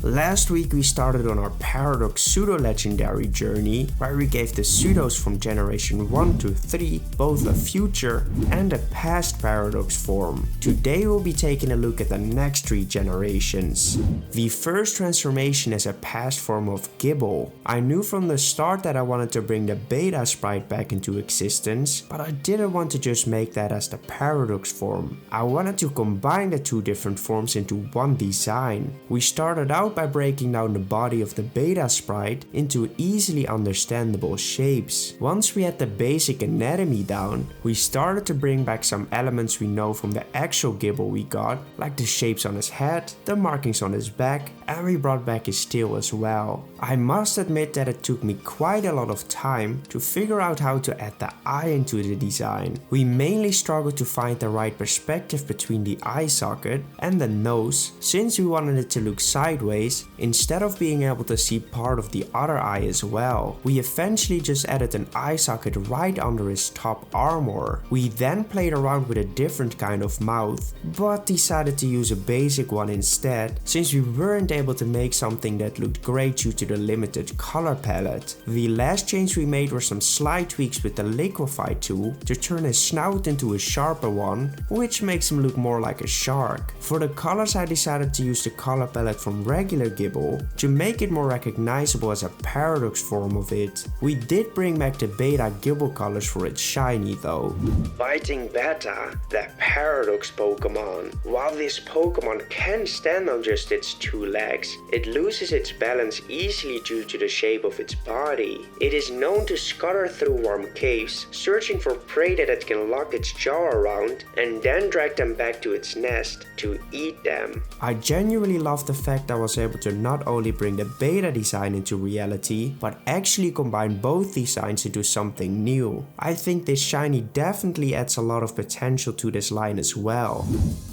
Last week we started on our Paradox Pseudo Legendary journey, where we gave the pseudos from generation 1 to 3 both a future and a past Paradox form. Today we'll be taking a look at the next 3 generations. The first transformation is a past form of Gible. I knew from the start that I wanted to bring the beta sprite back into existence, but I didn't want to just make that as the Paradox form. I wanted to combine the 2 different forms into one design. We started out by breaking down the body of the beta sprite into easily understandable shapes. Once we had the basic anatomy down, we started to bring back some elements we know from the actual Gible we got, like the shapes on his head, the markings on his back, and we brought back his tail as well. I must admit that it took me quite a lot of time to figure out how to add the eye into the design. We mainly struggled to find the right perspective between the eye socket and the nose, since we wanted it to look sideways instead of being able to see part of the other eye as well. We eventually just added an eye socket right under his top armor. We then played around with a different kind of mouth, but decided to use a basic one instead, since we weren't able to make something that looked great due to the limited color palette. The last change we made were some slight tweaks with the liquefy tool to turn his snout into a sharper one, which makes him look more like a shark. For the colors, I decided to use the color palette from regular Gible to make it more recognizable as a Paradox form of it. We did bring back the beta Gible colors for its shiny though. Fighting Beta, the Paradox Pokemon. While this Pokemon can stand on just its 2 legs, it loses its balance easily due to the shape of its body. It is known to scutter through warm caves, searching for prey that it can lock its jaw around and then drag them back to its nest to eat them. I genuinely love the fact I was able to not only bring the beta design into reality, but actually combine both designs into something new. I think this shiny definitely adds a lot of potential to this line as well.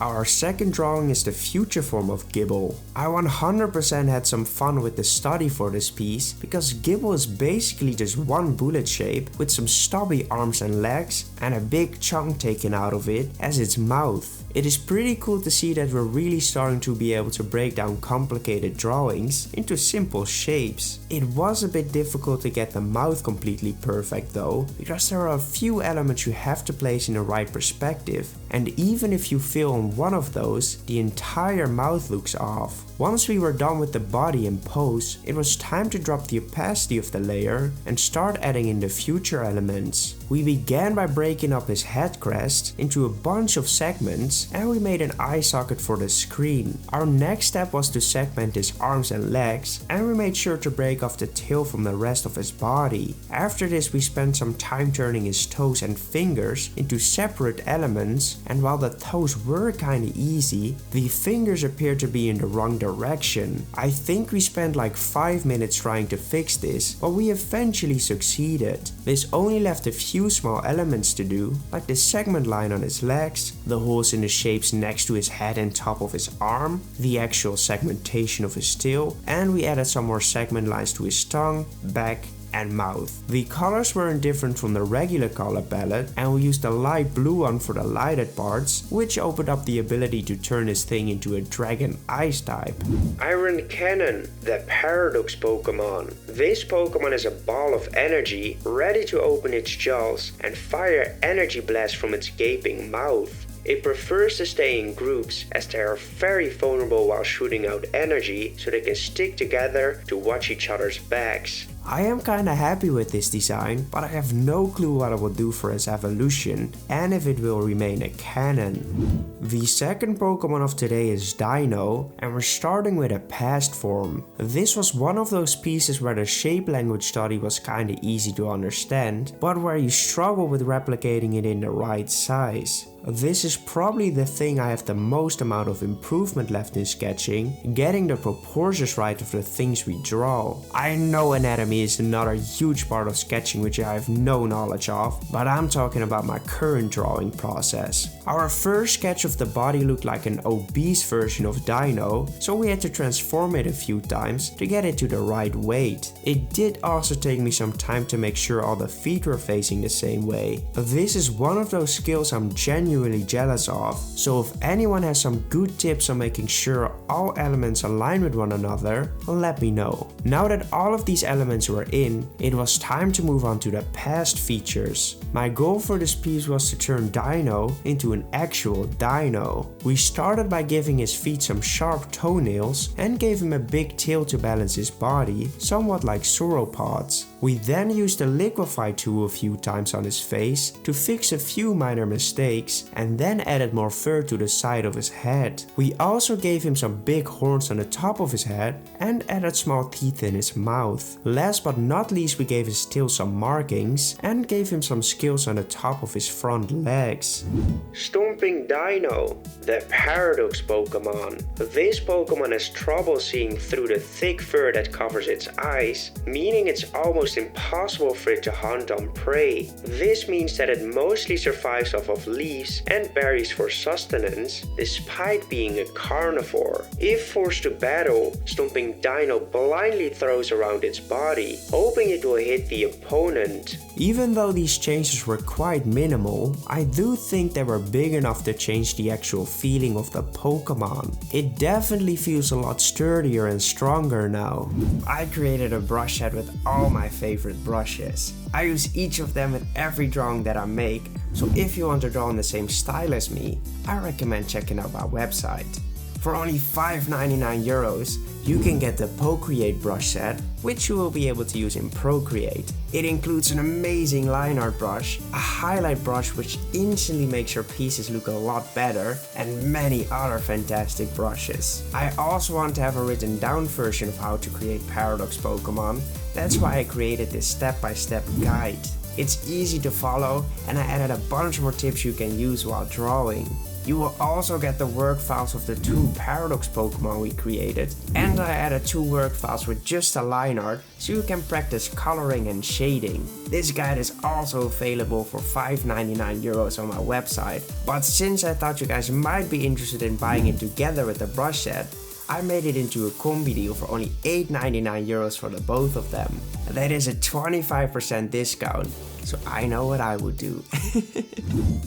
Our second drawing is the future form of Gible. I 100% had some fun with the study for this piece, because Gible is basically just one bullet shape with some stubby arms and legs and a big chunk taken out of it as its mouth. It is pretty cool to see that we're really starting to be able to break down complicated drawings into simple shapes. It was a bit difficult to get the mouth completely perfect though, because there are a few elements you have to place in the right perspective, and even if you fail on one of those, the entire mouth looks off. Once we were done with the body and pose, it was time to drop the opacity of the layer and start adding in the future elements. We began by breaking up his head crest into a bunch of segments, and we made an eye socket for the screen. Our next step was to segment his arms and legs, and we made sure to break off the tail from the rest of his body. After this, we spent some time turning his toes and fingers into separate elements, and while the toes were kinda easy, the fingers appeared to be in the wrong direction. I think we spent like 5 minutes trying to fix this, but we eventually succeeded. This only left a few small elements to do, like the segment line on his legs, the holes in the shapes next to his head and top of his arm, the actual segmentation of his tail, and we added some more segment lines to his tongue, back, and mouth. The colors weren't different from the regular color palette, and we used a light blue one for the lighted parts, which opened up the ability to turn this thing into a dragon ice type. Iron Cannon, the Paradox Pokemon. This Pokemon is a ball of energy, ready to open its jaws and fire energy blasts from its gaping mouth. It prefers to stay in groups, as they are very vulnerable while shooting out energy, so they can stick together to watch each other's backs. I am kinda happy with this design, but I have no clue what it will do for its evolution and if it will remain a canon. The second Pokemon of today is Deino, and we're starting with a past form. This was one of those pieces where the shape language study was kinda easy to understand, but where you struggle with replicating it in the right size. This is probably the thing I have the most amount of improvement left in sketching, getting the proportions right of the things we draw. I know anatomy is another huge part of sketching which I have no knowledge of, but I'm talking about my current drawing process. Our first sketch of the body looked like an obese version of Deino, so we had to transform it a few times to get it to the right weight. It did also take me some time to make sure all the feet were facing the same way. This is one of those skills I'm genuinely genuinely jealous of, so if anyone has some good tips on making sure all elements align with one another, let me know. Now that all of these elements were in, it was time to move on to the past features. My goal for this piece was to turn Deino into an actual dino. We started by giving his feet some sharp toenails and gave him a big tail to balance his body, somewhat like sauropods. We then used the liquefy tool a few times on his face to fix a few minor mistakes and then added more fur to the side of his head. We also gave him some big horns on the top of his head and added small teeth in his mouth. Last but not least, we gave his tail some markings and gave him some scales on the top of his front legs. Stomping Deino, the Paradox Pokemon. This Pokemon has trouble seeing through the thick fur that covers its eyes, meaning it's almost impossible for it to hunt on prey. This means that it mostly survives off of leaves and berries for sustenance, despite being a carnivore. If forced to battle, Stomping Deino blindly throws around its body, hoping it will hit the opponent. Even though these changes were quite minimal, I do think they were big enough to change the actual feeling of the Pokemon. It definitely feels a lot sturdier and stronger now. I created a brush set with all my favorite brushes. I use each of them with every drawing that I make, so if you want to draw in the same style as me, I recommend checking out my website. For only €5.99, you can get the Procreate brush set, which you will be able to use in Procreate. It includes an amazing line art brush, a highlight brush which instantly makes your pieces look a lot better, and many other fantastic brushes. I also want to have a written down version of how to create Paradox Pokemon. That's why I created this step-by-step guide. It's easy to follow, and I added a bunch more tips you can use while drawing. You will also get the work files of the 2 Paradox Pokemon we created, and I added 2 work files with just a line art so you can practice coloring and shading. This guide is also available for €5.99 on my website, but since I thought you guys might be interested in buying it together with the brush set, I made it into a combi deal for only €8.99 for the both of them. That is a 25% discount, so I know what I would do.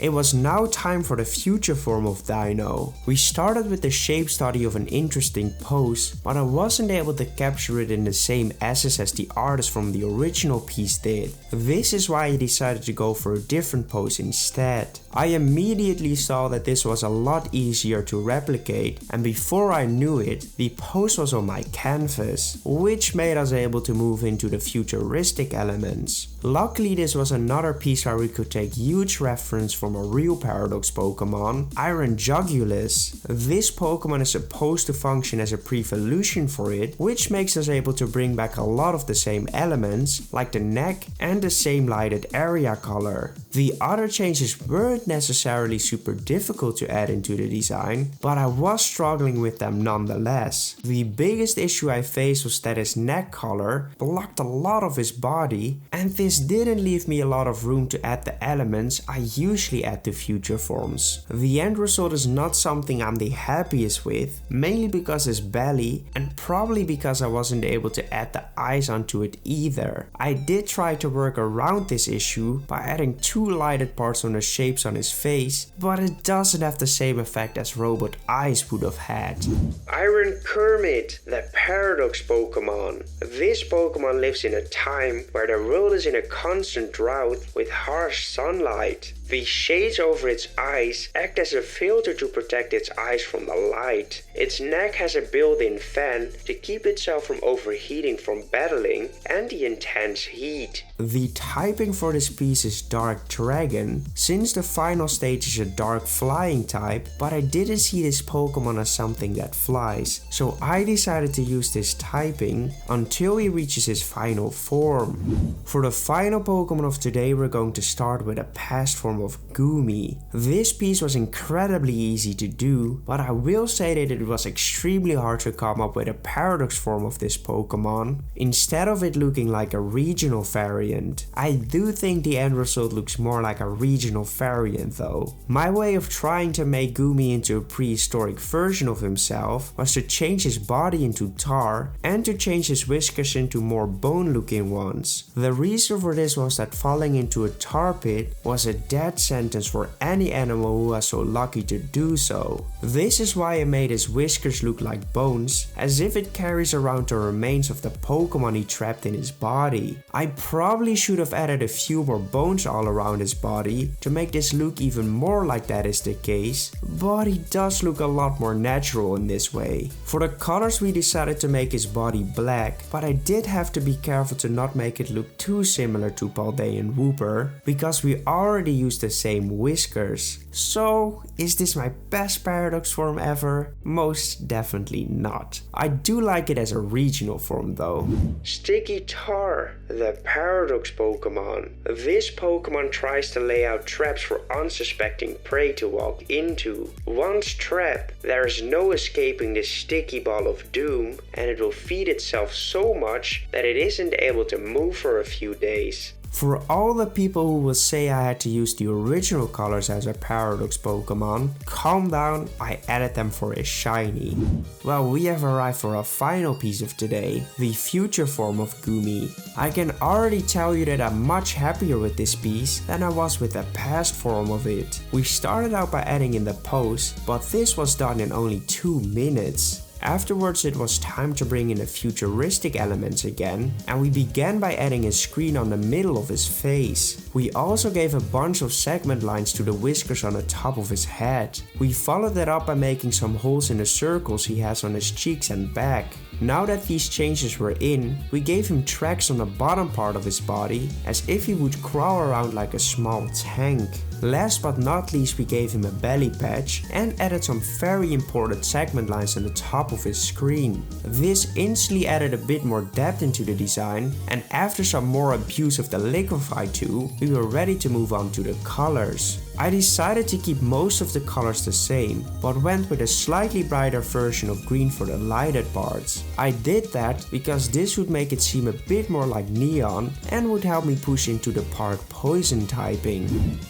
It was now time for the future form of Deino. We started with the shape study of an interesting pose, but I wasn't able to capture it in the same essence as the artist from the original piece did. This is why I decided to go for a different pose instead. I immediately saw that this was a lot easier to replicate, and before I knew it, the pose was on my canvas, which made us able to move into the futuristic elements. Luckily, this was another piece where we could take huge reference from a real Paradox Pokemon, Iron Jugulus. This Pokemon is supposed to function as a pre-evolution for it, which makes us able to bring back a lot of the same elements, like the neck and the same lighted area color. The other changes weren't necessarily super difficult to add into the design, but I was struggling with them nonetheless. The biggest issue I faced was that his neck color blocked a lot of his body, and this didn't leave me a lot of room to add the elements I usually add to future forms. The end result is not something I'm the happiest with, mainly because his belly, and probably because I wasn't able to add the eyes onto it either. I did try to work around this issue by adding 2 lighted parts on the shapes on his face, but it doesn't have the same effect as robot eyes would have had. Iron Kermit, the Paradox Pokemon. This Pokemon lives in a time where the world is in a constant drought with harsh sunlight. The shades over its eyes act as a filter to protect its eyes from the light. Its neck has a built-in fan to keep itself from overheating from battling and the intense heat. The typing for this piece is Dark Dragon, since the final stage is a dark flying type, but I didn't see this Pokemon as something that flies, so I decided to use this typing until he reaches his final form. For the final Pokemon of today, we're going to start with a past form of Goomy. This piece was incredibly easy to do, but I will say that it was extremely hard to come up with a Paradox form of this Pokemon, instead of it looking like a regional variant. I do think the end result looks more like a regional variant though. My way of trying to make Goomy into a prehistoric version of himself was to change his body into tar and to change his whiskers into more bone looking ones. The reason for this was that falling into a tar pit was a death sentence for any animal who was so lucky to do so. This is why I made his whiskers look like bones, as if it carries around the remains of the Pokemon he trapped in his body. I probably should have added a few more bones all around his body to make this look even more like that is the case, but he does look a lot more natural in this way. For the colors we decided to make his body black, but I did have to be careful to not make it look too similar to Paldean and Wooper, because we already used the same whiskers. So, is this my best Paradox form ever? Most definitely not. I do like it as a regional form though. Sticky Tar, the Paradox Pokemon. This Pokemon tries to lay out traps for unsuspecting prey to walk into. Once trapped, there is no escaping this sticky ball of doom, and it will feed itself so much that it isn't able to move for a few days. For all the people who will say I had to use the original colors as a Paradox Pokemon, calm down, I added them for a shiny. Well, we have arrived for our final piece of today, the future form of Goomy. I can already tell you that I'm much happier with this piece than I was with the past form of it. We started out by adding in the pose, but this was done in only 2 minutes. Afterwards it was time to bring in the futuristic elements again, and we began by adding a screen on the middle of his face. We also gave a bunch of segment lines to the whiskers on the top of his head. We followed that up by making some holes in the circles he has on his cheeks and back. Now that these changes were in, we gave him tracks on the bottom part of his body, as if he would crawl around like a small tank. Last but not least, we gave him a belly patch and added some very important segment lines on the top of his screen. This instantly added a bit more depth into the design, and after some more abuse of the Liquify tool, we were ready to move on to the colors. I decided to keep most of the colors the same, but went with a slightly brighter version of green for the lighted parts. I did that because this would make it seem a bit more like neon and would help me push into the part poison typing.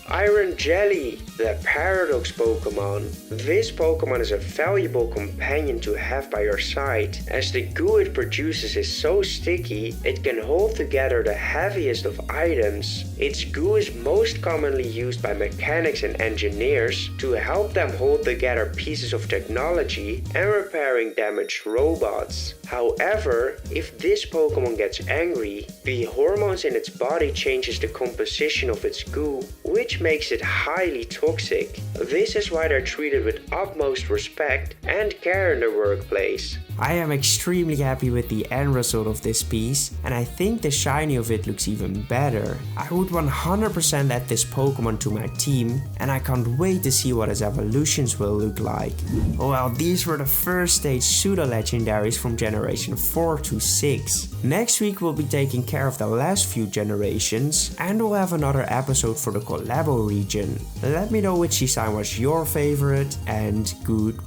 Iron Jelly, the Paradox Pokemon. This Pokemon is a valuable companion to have by your side, as the goo it produces is so sticky it can hold together the heaviest of items. Its goo is most commonly used by mechanics and engineers to help them hold together pieces of technology and repairing damaged robots. However, if this Pokemon gets angry, the hormones in its body changes the composition of its goo, which makes it highly toxic. This is why they're treated with utmost respect and care in the workplace. I am extremely happy with the end result of this piece, and I think the shiny of it looks even better. I would 100% add this Pokemon to my team, and I can't wait to see what his evolutions will look like. Well, these were the first stage Pseudo Legendaries from generation 4 to 6. Next week we'll be taking care of the last few generations, and we'll have another episode for the Collabo region. Let me know which design was your favorite, and goodbye.